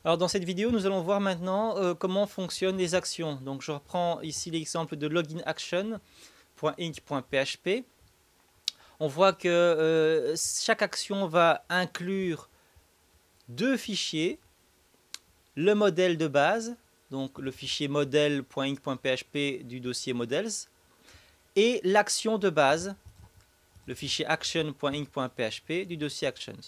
Alors dans cette vidéo, nous allons voir maintenant comment fonctionnent les actions. Donc je reprends ici l'exemple de loginaction.inc.php. On voit que chaque action va inclure deux fichiers, le modèle de base, donc le fichier model.inc.php du dossier models, et l'action de base, le fichier action.inc.php du dossier actions.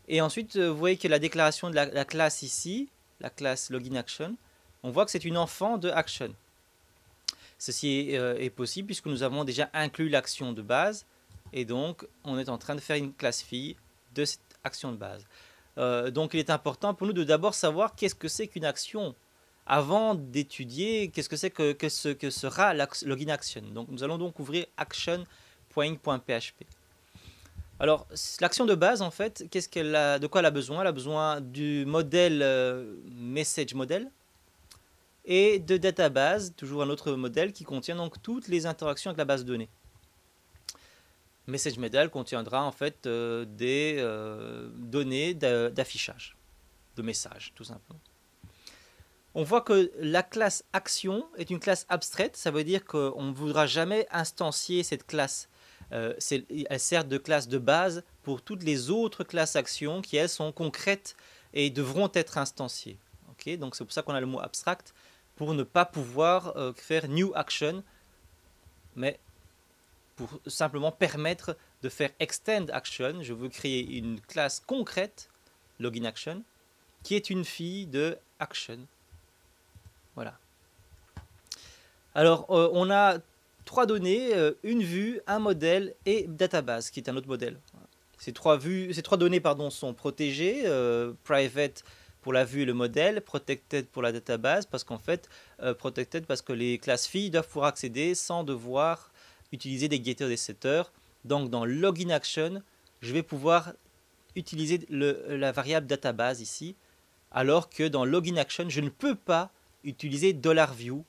Et ensuite, vous voyez que la déclaration de la classe ici, la classe login_action, on voit que c'est une enfant de action. Ceci est possible puisque nous avons déjà inclus l'action de base et donc on est en train de faire une classe fille de cette action de base. Donc il est important pour nous de d'abord savoir qu'est-ce que c'est qu'une action avant d'étudier qu'est-ce que c'est que sera login action. Donc nous allons donc ouvrir action.inc.php. Alors, l'action de base, en fait, de quoi elle a besoin? Elle a besoin du modèle message model et de database, toujours un autre modèle qui contient donc toutes les interactions avec la base de données. Message model contiendra en fait des données d'affichage, de messages, tout simplement. On voit que la classe action est une classe abstraite, ça veut dire qu'on ne voudra jamais instancier cette classe. Elle sert de classe de base pour toutes les autres classes actions qui, elles, sont concrètes et devront être instanciées. Okay, donc c'est pour ça qu'on a le mot abstract, pour ne pas pouvoir faire new action, mais pour simplement permettre de faire extend action. Je veux créer une classe concrète, login action, qui est une fille de action. Voilà. Alors, on a trois données, une vue, un modèle et database, qui est un autre modèle. Ces trois données sont protégées, private pour la vue et le modèle, protected pour la database, parce qu'en fait, protected parce que les classes filles doivent pouvoir accéder sans devoir utiliser des getters et des setters. Donc dans login action, je vais pouvoir utiliser la variable database ici, alors que dans login action, je ne peux pas utiliser $view,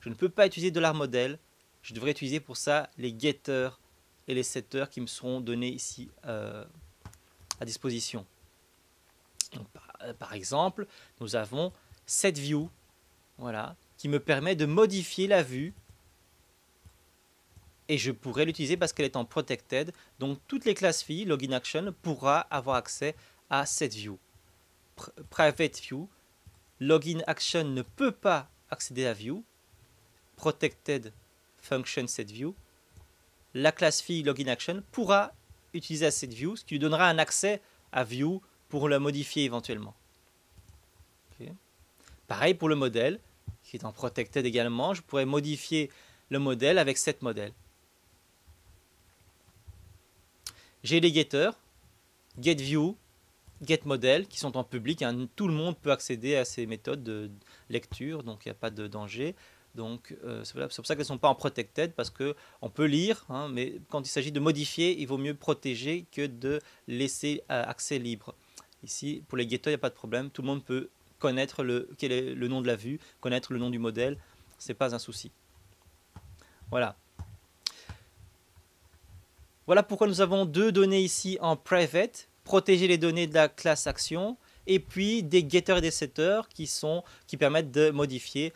je ne peux pas utiliser $model, je devrais utiliser pour ça les getters et les setters qui me seront donnés ici à disposition. Donc, par exemple, nous avons setView, voilà, qui me permet de modifier la vue et je pourrais l'utiliser parce qu'elle est en protected. Donc toutes les classes filles, login action, pourra avoir accès à setView. Private view, login action ne peut pas accéder à view. Protected function setView. La classe fille login action pourra utiliser setView, ce qui lui donnera un accès à view pour le modifier éventuellement. Okay. Pareil pour le modèle, qui est en protected également, je pourrais modifier le modèle avec setModel. J'ai les getters, getView, getModel, qui sont en public. Hein. Tout le monde peut accéder à ces méthodes de lecture, donc il n'y a pas de danger. Donc c'est pour ça qu'elles ne sont pas en protected, parce qu'on peut lire, hein, mais quand il s'agit de modifier, il vaut mieux protéger que de laisser accès libre. Ici, pour les getters, il n'y a pas de problème. Tout le monde peut connaître quel est le nom de la vue, connaître le nom du modèle. Ce n'est pas un souci. Voilà. Voilà pourquoi nous avons deux données ici en private, protéger les données de la classe action, et puis des getters et des setters qui permettent de modifier.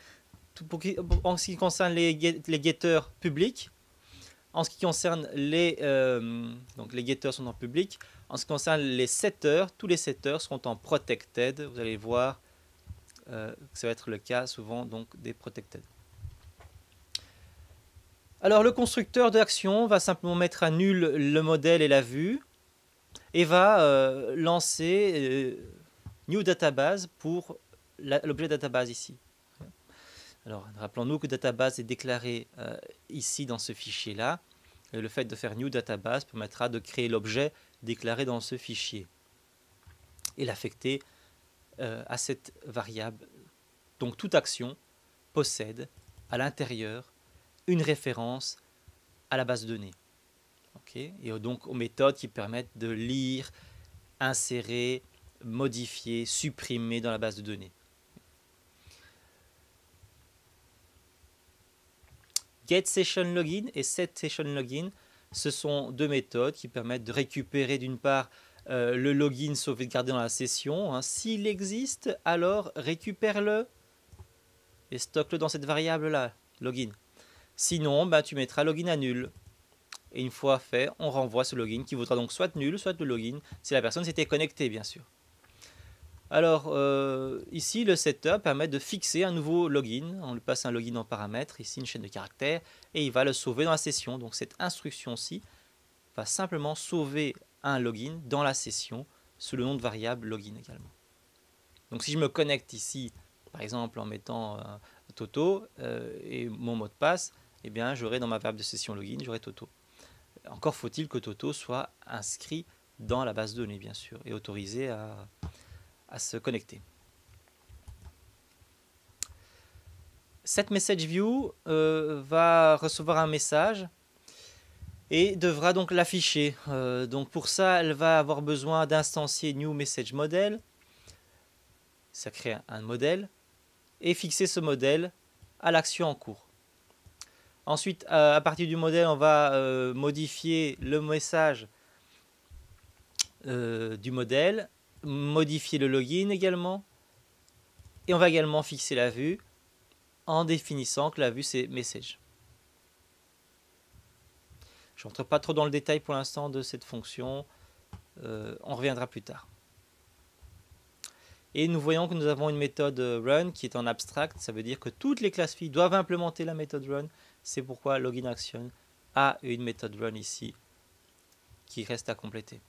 En ce qui concerne les getters publics, en ce qui concerne donc les getters sont en public, en ce qui concerne les setters, tous les setters seront en protected. Vous allez voir que ça va être le cas souvent donc des protected. Alors le constructeur d'action va simplement mettre à nul le modèle et la vue et va lancer new database pour l'objet database ici. Alors rappelons-nous que database est déclaré ici dans ce fichier là. Et le fait de faire new database permettra de créer l'objet déclaré dans ce fichier et l'affecter à cette variable. Donc toute action possède à l'intérieur une référence à la base de données. Okay. Et donc aux méthodes qui permettent de lire, insérer, modifier, supprimer dans la base de données. getSessionLogin et setSessionLogin, ce sont deux méthodes qui permettent de récupérer d'une part le login sauvegardé dans la session. Hein. S'il existe, alors récupère-le et stocke-le dans cette variable-là, login. Sinon, bah, tu mettras login à nul. Et une fois fait, on renvoie ce login qui vaudra donc soit nul, soit le login, si la personne s'était connectée, bien sûr. Alors, ici, le setup permet de fixer un nouveau login. On lui passe un login en paramètre, ici une chaîne de caractères, et il va le sauver dans la session. Donc, cette instruction-ci va simplement sauver un login dans la session sous le nom de variable login également. Donc, si je me connecte ici, par exemple en mettant Toto et mon mot de passe, eh bien, j'aurai dans ma variable de session login, j'aurai Toto. Encore faut-il que Toto soit inscrit dans la base de données, bien sûr, et autorisé à se connecter. Cette message view va recevoir un message et devra donc l'afficher. Donc pour ça, elle va avoir besoin d'instancier new message model. Ça crée un modèle et fixer ce modèle à l'action en cours. Ensuite, à partir du modèle, on va modifier le message du modèle, modifier le login également, et on va également fixer la vue en définissant que la vue c'est message. Je ne rentre pas trop dans le détail pour l'instant de cette fonction, on reviendra plus tard. Et nous voyons que nous avons une méthode run qui est en abstract, ça veut dire que toutes les classes filles doivent implémenter la méthode run. C'est pourquoi login action a une méthode run ici qui reste à compléter.